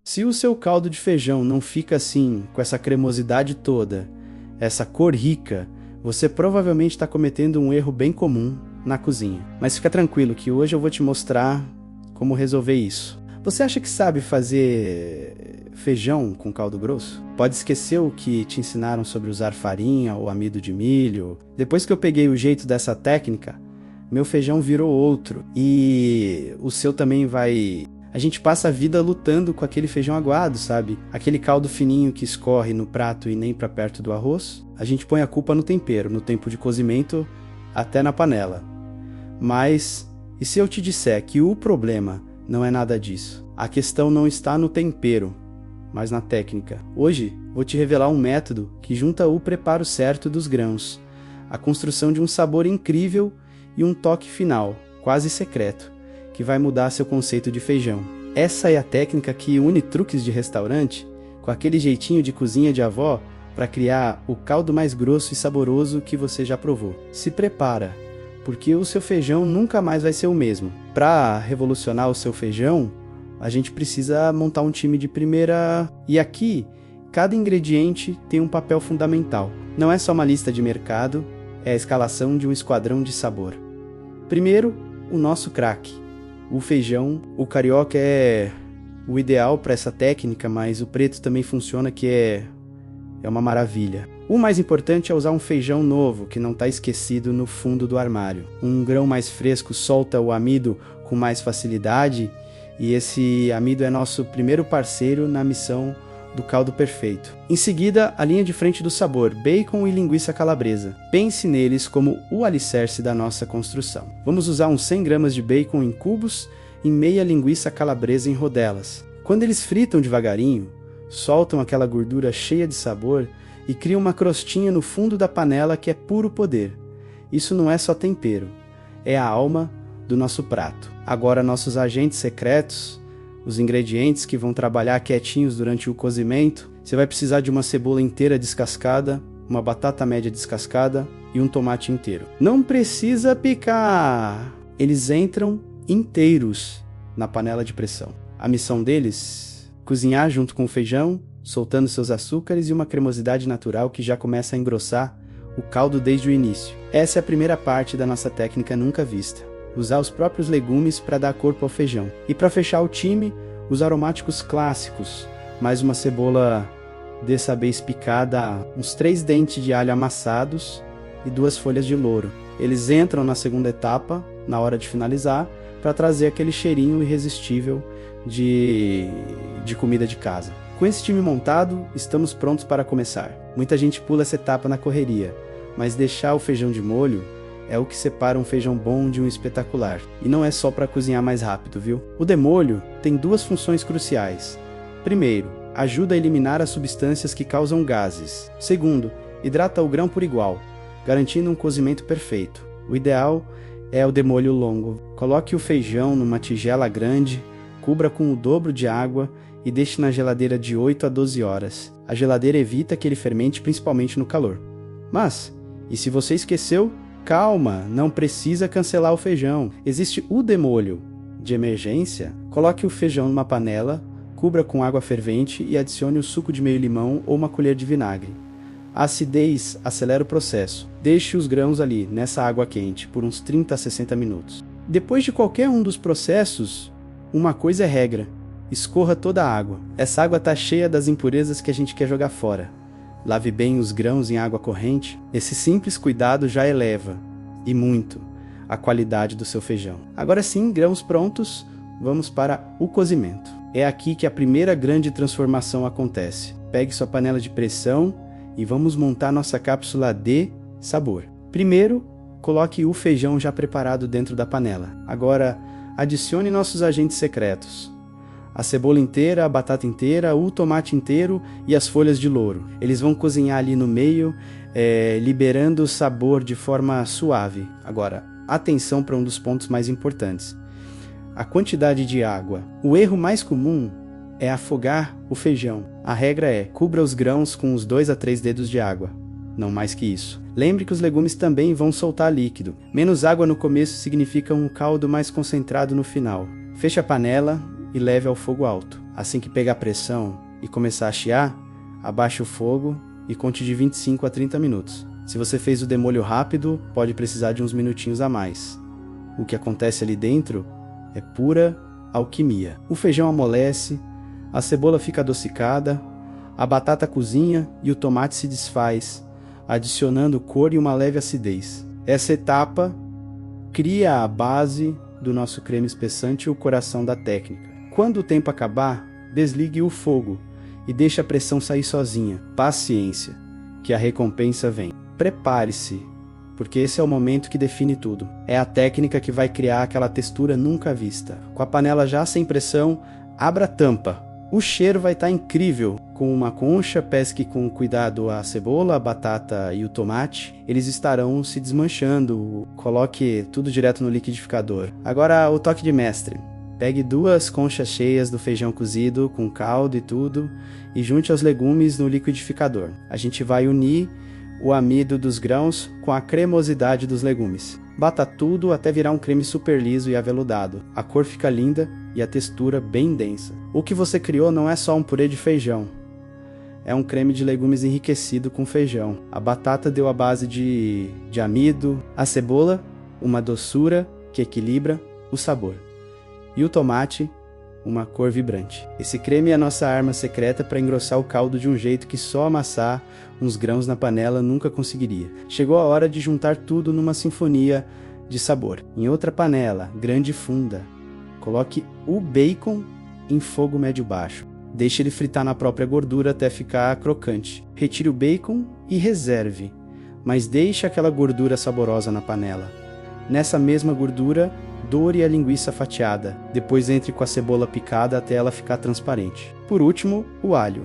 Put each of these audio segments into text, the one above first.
Se o seu caldo de feijão não fica assim, com essa cremosidade toda, essa cor rica, você provavelmente está cometendo um erro bem comum na cozinha. Mas fica tranquilo que hoje eu vou te mostrar como resolver isso. Você acha que sabe fazer feijão com caldo grosso? Pode esquecer o que te ensinaram sobre usar farinha ou amido de milho. Depois que eu peguei o jeito dessa técnica, meu feijão virou outro. E o seu também vai... A gente passa a vida lutando com aquele feijão aguado, sabe? Aquele caldo fininho que escorre no prato e nem pra perto do arroz. A gente põe a culpa no tempero, no tempo de cozimento, até na panela. Mas, e se eu te disser que o problema não é nada disso? A questão não está no tempero, mas na técnica. Hoje, vou te revelar um método que junta o preparo certo dos grãos, a construção de um sabor incrível e um toque final, quase secreto, que vai mudar seu conceito de feijão. Essa é a técnica que une truques de restaurante com aquele jeitinho de cozinha de avó para criar o caldo mais grosso e saboroso que você já provou. Se prepara, porque o seu feijão nunca mais vai ser o mesmo. Para revolucionar o seu feijão, a gente precisa montar um time de primeira. E aqui, cada ingrediente tem um papel fundamental. Não é só uma lista de mercado, é a escalação de um esquadrão de sabor. Primeiro, o nosso craque. O feijão, o carioca é o ideal para essa técnica, mas o preto também funciona, que é uma maravilha. O mais importante é usar um feijão novo, que não está esquecido no fundo do armário. Um grão mais fresco solta o amido com mais facilidade, e esse amido é nosso primeiro parceiro na missão do caldo perfeito. Em seguida, a linha de frente do sabor, bacon e linguiça calabresa. Pense neles como o alicerce da nossa construção. Vamos usar uns 100 gramas de bacon em cubos e meia linguiça calabresa em rodelas. Quando eles fritam devagarinho, soltam aquela gordura cheia de sabor e criam uma crostinha no fundo da panela que é puro poder. Isso não é só tempero, é a alma do nosso prato. Agora, nossos agentes secretos, os ingredientes que vão trabalhar quietinhos durante o cozimento. Você vai precisar de uma cebola inteira descascada, uma batata média descascada e um tomate inteiro. Não precisa picar! Eles entram inteiros na panela de pressão. A missão deles? Cozinhar junto com o feijão, soltando seus açúcares e uma cremosidade natural que já começa a engrossar o caldo desde o início. Essa é a primeira parte da nossa técnica nunca vista. Usar os próprios legumes para dar corpo ao feijão. E para fechar o time, os aromáticos clássicos, mais uma cebola dessa vez picada, uns 3 dentes de alho amassados e 2 folhas de louro. Eles entram na segunda etapa, na hora de finalizar, para trazer aquele cheirinho irresistível de comida de casa. Com esse time montado, estamos prontos para começar. Muita gente pula essa etapa na correria, mas deixar o feijão de molho é o que separa um feijão bom de um espetacular. E não é só para cozinhar mais rápido, viu? O demolho tem 2 funções cruciais. Primeiro, ajuda a eliminar as substâncias que causam gases. Segundo, hidrata o grão por igual, garantindo um cozimento perfeito. O ideal é o demolho longo. Coloque o feijão numa tigela grande, cubra com o dobro de água e deixe na geladeira de 8 a 12 horas. A geladeira evita que ele fermente, principalmente no calor. Mas, e se você esqueceu? Calma, não precisa cancelar o feijão. Existe o demolho de emergência. Coloque o feijão numa panela, cubra com água fervente e adicione o suco de meio limão ou uma colher de vinagre. A acidez acelera o processo. Deixe os grãos ali, nessa água quente, por uns 30 a 60 minutos. Depois de qualquer um dos processos, uma coisa é regra: escorra toda a água. Essa água está cheia das impurezas que a gente quer jogar fora. Lave bem os grãos em água corrente. Esse simples cuidado já eleva, e muito, a qualidade do seu feijão. Agora sim, grãos prontos, vamos para o cozimento. É aqui que a primeira grande transformação acontece. Pegue sua panela de pressão e vamos montar nossa cápsula de sabor. Primeiro, coloque o feijão já preparado dentro da panela. Agora, adicione nossos agentes secretos: a cebola inteira, a batata inteira, o tomate inteiro e as folhas de louro. Eles vão cozinhar ali no meio, liberando o sabor de forma suave. Agora, atenção para um dos pontos mais importantes: a quantidade de água. O erro mais comum é afogar o feijão. A regra é: cubra os grãos com uns 2 a 3 dedos de água, não mais que isso. Lembre que os legumes também vão soltar líquido. Menos água no começo significa um caldo mais concentrado no final. Feche a panela e leve ao fogo alto. Assim que pegar pressão e começar a chiar, abaixe o fogo e conte de 25 a 30 minutos. Se você fez o demolho rápido, pode precisar de uns minutinhos a mais. O que acontece ali dentro é pura alquimia. O feijão amolece, a cebola fica adocicada, a batata cozinha e o tomate se desfaz, adicionando cor e uma leve acidez. Essa etapa cria a base do nosso creme espessante e o coração da técnica. Quando o tempo acabar, desligue o fogo e deixe a pressão sair sozinha. Paciência, que a recompensa vem. Prepare-se, porque esse é o momento que define tudo. É a técnica que vai criar aquela textura nunca vista. Com a panela já sem pressão, abra a tampa. O cheiro vai estar incrível. Com uma concha, pesque com cuidado a cebola, a batata e o tomate. Eles estarão se desmanchando. Coloque tudo direto no liquidificador. Agora o toque de mestre. Pegue 2 conchas cheias do feijão cozido com caldo e tudo e junte os legumes no liquidificador. A gente vai unir o amido dos grãos com a cremosidade dos legumes. Bata tudo até virar um creme super liso e aveludado. A cor fica linda e a textura bem densa. O que você criou não é só um purê de feijão. É um creme de legumes enriquecido com feijão. A batata deu a base de amido, a cebola, uma doçura que equilibra o sabor. E o tomate, uma cor vibrante. Esse creme é a nossa arma secreta para engrossar o caldo de um jeito que só amassar uns grãos na panela nunca conseguiria. Chegou a hora de juntar tudo numa sinfonia de sabor. Em outra panela, grande e funda, coloque o bacon em fogo médio-baixo. Deixe ele fritar na própria gordura até ficar crocante. Retire o bacon e reserve, mas deixe aquela gordura saborosa na panela. Nessa mesma gordura, doure a linguiça fatiada. Depois entre com a cebola picada até ela ficar transparente. Por último, o alho.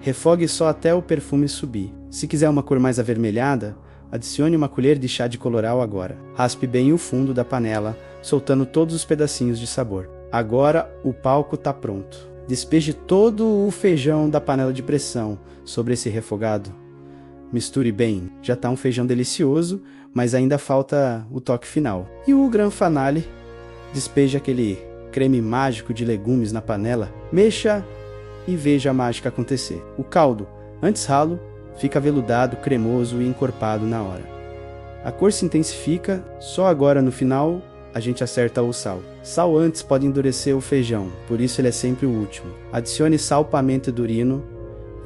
Refogue só até o perfume subir. Se quiser uma cor mais avermelhada, adicione uma colher de chá de colorau agora. Raspe bem o fundo da panela, soltando todos os pedacinhos de sabor. Agora o palco está pronto. Despeje todo o feijão da panela de pressão sobre esse refogado. Misture bem. Já está um feijão delicioso, mas ainda falta o toque final. E o gran finale, despeje aquele creme mágico de legumes na panela, mexa e veja a mágica acontecer. O caldo, antes ralo, fica aveludado, cremoso e encorpado na hora. A cor se intensifica, só agora no final a gente acerta o sal. Sal antes pode endurecer o feijão, por isso ele é sempre o último. Adicione sal, pimenta e durino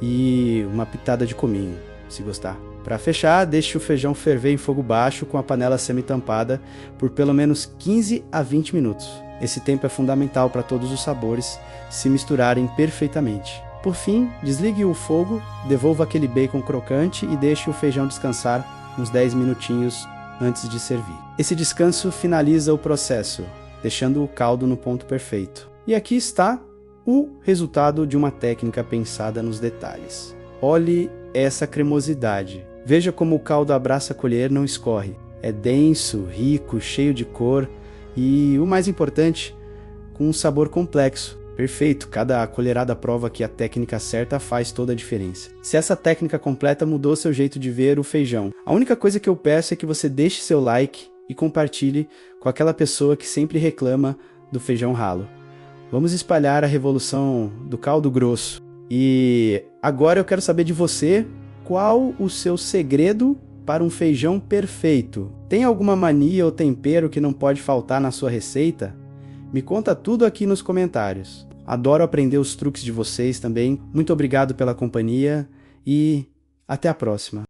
e uma pitada de cominho, se gostar. Para fechar, deixe o feijão ferver em fogo baixo com a panela semi-tampada por pelo menos 15 a 20 minutos. Esse tempo é fundamental para todos os sabores se misturarem perfeitamente. Por fim, desligue o fogo, devolva aquele bacon crocante e deixe o feijão descansar uns 10 minutinhos antes de servir. Esse descanso finaliza o processo, deixando o caldo no ponto perfeito. E aqui está o resultado de uma técnica pensada nos detalhes. Olhe essa cremosidade. Veja como o caldo abraça a colher, não escorre. É denso, rico, cheio de cor e, o mais importante, com um sabor complexo. Perfeito, cada colherada prova que a técnica certa faz toda a diferença. Se essa técnica completa mudou seu jeito de ver o feijão, a única coisa que eu peço é que você deixe seu like e compartilhe com aquela pessoa que sempre reclama do feijão ralo. Vamos espalhar a revolução do caldo grosso. E agora eu quero saber de você, qual o seu segredo para um feijão perfeito? Tem alguma mania ou tempero que não pode faltar na sua receita? Me conta tudo aqui nos comentários. Adoro aprender os truques de vocês também. Muito obrigado pela companhia e até a próxima.